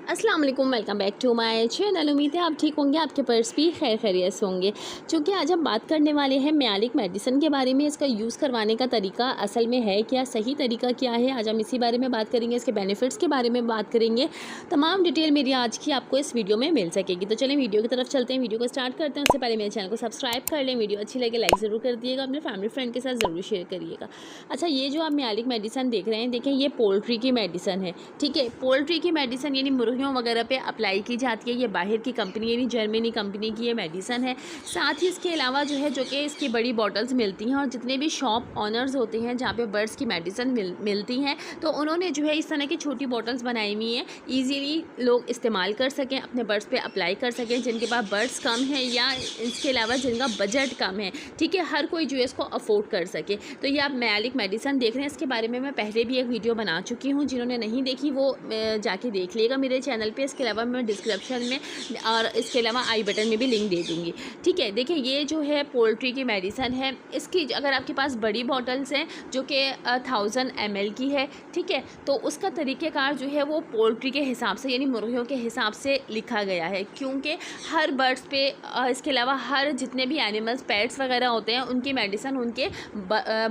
अस्सलाम वालेकुम, welcome back to my channel. उम्मीद है आप ठीक होंगे, आपके पर्स भी खैर खैरियत से होंगे। चूँकि आज हम बात करने वाले हैं म्यालिक मेडिसिन के बारे में। इसका यूज़ करवाने का तरीका असल में है क्या, सही तरीका क्या है, आज हम इसी बारे में बात करेंगे। इसके बेनिफिट्स के बारे में बात करेंगे। तमाम डिटेल मेरी आज की आपको इस वीडियो में मिल सकेगी। तो चलें वीडियो की तरफ चलते हैं, वीडियो को स्टार्ट करते हैं। उससे पहले मेरे चैनल को सब्सक्राइब कर लें, वीडियो अच्छी लगे लाइक ज़रूर कर दिएगा, अपने फैमिली फ्रेंड के साथ ज़रूर शेयर करिएगा। अच्छा, ये जो आप म्यालिक मेडिसिन देख रहे हैं, देखें ये पोल्ट्री की मेडिसिन है। ठीक है, पोल्ट्री की मेडिसिन यानी मुर्गियों वगैरह पे अप्लाई की जाती है। ये बाहर की कंपनी यानी जर्मनी कंपनी की ये मेडिसिन है। साथ ही इसके अलावा जो है, जो कि इसकी बड़ी बॉटल्स मिलती हैं और जितने भी शॉप ऑनर्स होते हैं जहाँ पे बर्ड्स की मेडिसिन मिलती हैं, तो उन्होंने जो है इस तरह की छोटी बॉटल्स बनाई हुई हैं, ईजीली लोग इस्तेमाल कर सकें, अपने बर्ड्स पे अप्लाई कर सकें, जिनके पास बर्ड्स कम हैं या इसके अलावा जिनका बजट कम है। ठीक है, हर कोई जो है इसको अफोर्ड कर सके। तो ये आप म्यालिक मेडिसिन देख रहे हैं, इसके बारे में मैं पहले भी एक वीडियो बना चुकी हूँ, जिन्होंने नहीं देखी वो जाके देख लेगा मेरे चैनल पे। इसके अलावा मैं डिस्क्रिप्शन में और इसके अलावा आई बटन में भी लिंक दे दूँगी। ठीक है, देखिए ये जो है पोल्ट्री की मेडिसिन है। इसकी अगर आपके पास बड़ी बॉटल्स हैं जो कि 1000 ml की है, ठीक है, तो उसका तरीक़ेकार जो है वो पोल्ट्री के हिसाब से यानी मुर्गियों के हिसाब से लिखा गया है, क्योंकि हर बर्ड्स पे इसके अलावा हर जितने भी एनिमल्स पेट्स वगैरह होते हैं उनकी मेडिसिन उनके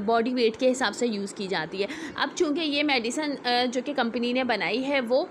बॉडी वेट के हिसाब से यूज़ की जाती है। अब चूँकि ये मेडिसिन जो कि कंपनी ने बनाई है वो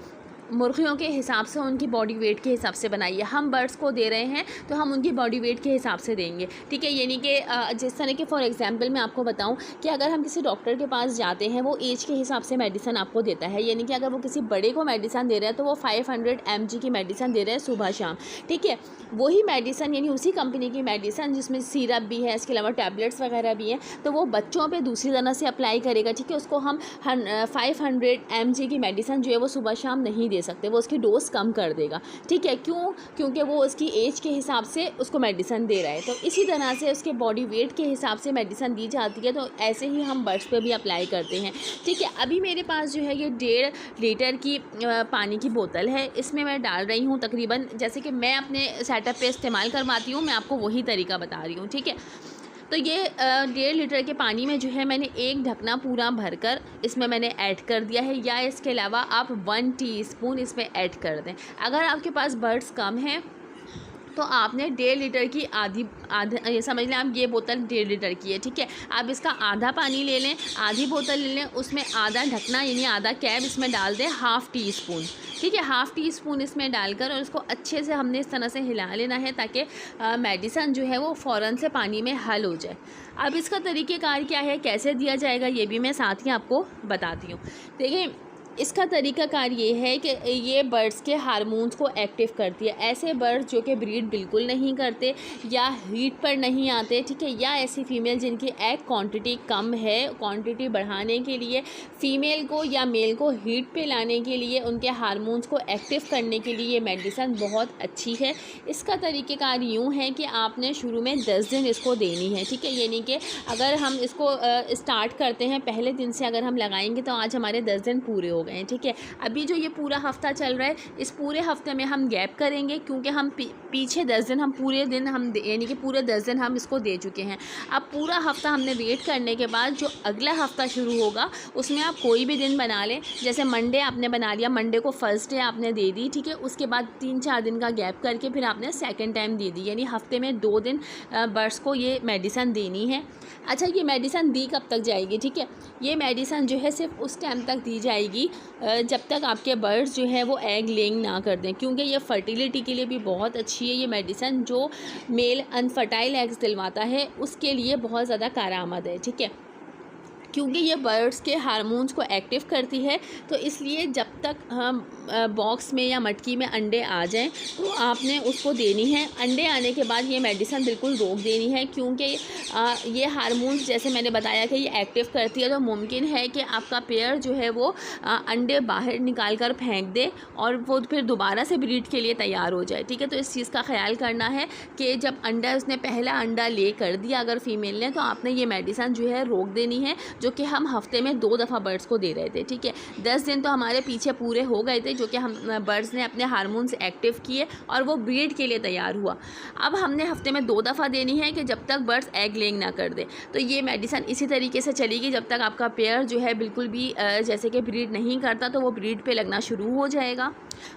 मुर्गियों के हिसाब से उनकी बॉडी वेट के हिसाब से बनाई है। हम बर्ड्स को दे रहे हैं तो हम उनकी बॉडी वेट के हिसाब से देंगे। ठीक है, यानी कि जिस तरह के फॉर एग्जांपल मैं आपको बताऊं कि अगर हम किसी डॉक्टर के पास जाते हैं, वो एज के हिसाब से मेडिसिन आपको देता है। यानी कि अगर वो किसी बड़े को मेडिसिन दे रहा है तो वो 500 mg की मेडिसिन दे रहे हैं सुबह शाम। ठीक है, वही मेडिसिन यानी उसी कंपनी की मेडिसिन जिसमें सिरप भी है, इसके अलावा टैबलेट्स वगैरह भी हैं, तो वो बच्चों पर दूसरी तरह से अप्लाई करेगा। ठीक है, उसको हम 500 mg की मेडिसिन जो है वो सुबह शाम नहीं दे सकते, वो उसकी डोज कम कर देगा। ठीक है, क्योंकि वो उसकी एज के हिसाब से उसको मेडिसिन दे रहा है। तो इसी तरह से उसके बॉडी वेट के हिसाब से मेडिसिन दी जाती है। तो ऐसे ही हम बर्ड्स पे भी अप्लाई करते हैं। ठीक है, अभी मेरे पास जो है ये 1.5 लीटर की पानी की बोतल है। इसमें मैं डाल रही हूँ तकरीबन, जैसे कि मैं अपने सेटअप पे इस्तेमाल करवाती हूँ, मैं आपको वही तरीका बता रही हूँ। ठीक है, तो ये 1.5 लीटर के पानी में जो है मैंने एक ढकना पूरा भरकर इसमें मैंने ऐड कर दिया है, या इसके अलावा आप 1 टीस्पून इसमें ऐड कर दें। अगर आपके पास बर्ड्स कम हैं तो आपने 1.5 लीटर की आधा ये समझ लें, आप ये बोतल 1.5 लीटर की है। ठीक है, आप इसका आधा पानी ले लें, आधी बोतल ले लें, उसमें आधा ढकना यानी आधा कैप इसमें डाल दें, ½ टीस्पून। ठीक है, ½ टीस्पून इसमें डालकर और इसको अच्छे से हमने इस तरह से हिला लेना है ताकि मेडिसिन जो है वो फ़ौरन से पानी में हल हो जाए। अब इसका तरीक़ेकार क्या है, कैसे दिया जाएगा, ये भी मैं साथ ही आपको बताती हूँ। देखिए, इसका तरीक़ाकार ये है कि ये बर्ड्स के हार्मोन्स को एक्टिव करती है। ऐसे बर्ड्स जो कि ब्रीड बिल्कुल नहीं करते या हीट पर नहीं आते, ठीक है, या ऐसी फ़ीमेल जिनकी एग क्वांटिटी कम है, क्वांटिटी बढ़ाने के लिए फ़ीमेल को या मेल को हीट पे लाने के लिए, उनके हार्मोन्स को एक्टिव करने के लिए ये मेडिसिन बहुत अच्छी है। इसका तरीक़ेकार यूँ है कि आपने शुरू में 10 दिन इसको देनी है। ठीक है, यानी कि अगर हम इसको स्टार्ट करते हैं पहले दिन से अगर हम लगाएंगे तो आज हमारे 10 दिन पूरे हो गए। ठीक है, अभी जो ये पूरा हफ्ता चल रहा है, इस पूरे हफ्ते में हम गैप करेंगे, क्योंकि हम पीछे 10 दिन हम पूरे दिन हम यानी कि पूरे 10 दिन हम इसको दे चुके हैं। अब पूरा हफ्ता हमने वेट करने के बाद जो अगला हफ्ता शुरू होगा उसमें आप कोई भी दिन बना लें। जैसे मंडे आपने बना लिया, मंडे को फर्स्ट डे आपने दे दी। ठीक है, उसके बाद 3-4 दिन का गैप करके फिर आपने सेकेंड टाइम दे दी, यानी हफ्ते में 2 दिन बर्ड्स को ये मेडिसिन देनी है। अच्छा, ये मेडिसिन दी कब तक जाएगी? ठीक है, ये मेडिसिन जो है सिर्फ उस टाइम तक दी जाएगी जब तक आपके बर्ड्स जो है वो एग लेइंग ना कर दें, क्योंकि ये फर्टिलिटी के लिए भी बहुत अच्छी है। ये मेडिसिन जो मेल अनफर्टाइल एग्स दिलवाता है उसके लिए बहुत ज़्यादा कारआमद है। ठीक है, क्योंकि ये बर्ड्स के हार्मोन्स को एक्टिव करती है, तो इसलिए जब तक हम बॉक्स में या मटकी में अंडे आ जाएं तो आपने उसको देनी है। अंडे आने के बाद ये मेडिसिन बिल्कुल रोक देनी है, क्योंकि ये हार्मोन्स जैसे मैंने बताया कि ये एक्टिव करती है, तो मुमकिन है कि आपका पेयर जो है वो अंडे बाहर निकाल कर फेंक दे और वो फिर दोबारा से ब्रीड के लिए तैयार हो जाए। ठीक है, तो इस चीज़ का ख्याल करना है कि जब अंडा उसने पहला अंडा ले कर दिया अगर फीमेल ने, तो आपने ये मेडिसिन जो है रोक देनी है, जो कि हम हफ्ते में 2 दफ़ा बर्ड्स को दे रहे थे। ठीक है, 10 दिन तो हमारे पीछे पूरे हो गए थे, जो कि हम बर्ड्स ने अपने हार्मोन्स एक्टिव किए और वो ब्रीड के लिए तैयार हुआ। अब हमने हफ्ते में 2 दफ़ा देनी है कि जब तक बर्ड्स एग लेइंग ना कर दे। तो ये मेडिसिन इसी तरीके से चलेगी जब तक आपका पेयर जो है बिल्कुल भी जैसे कि ब्रीड नहीं करता, तो वो ब्रीड पे लगना शुरू हो जाएगा।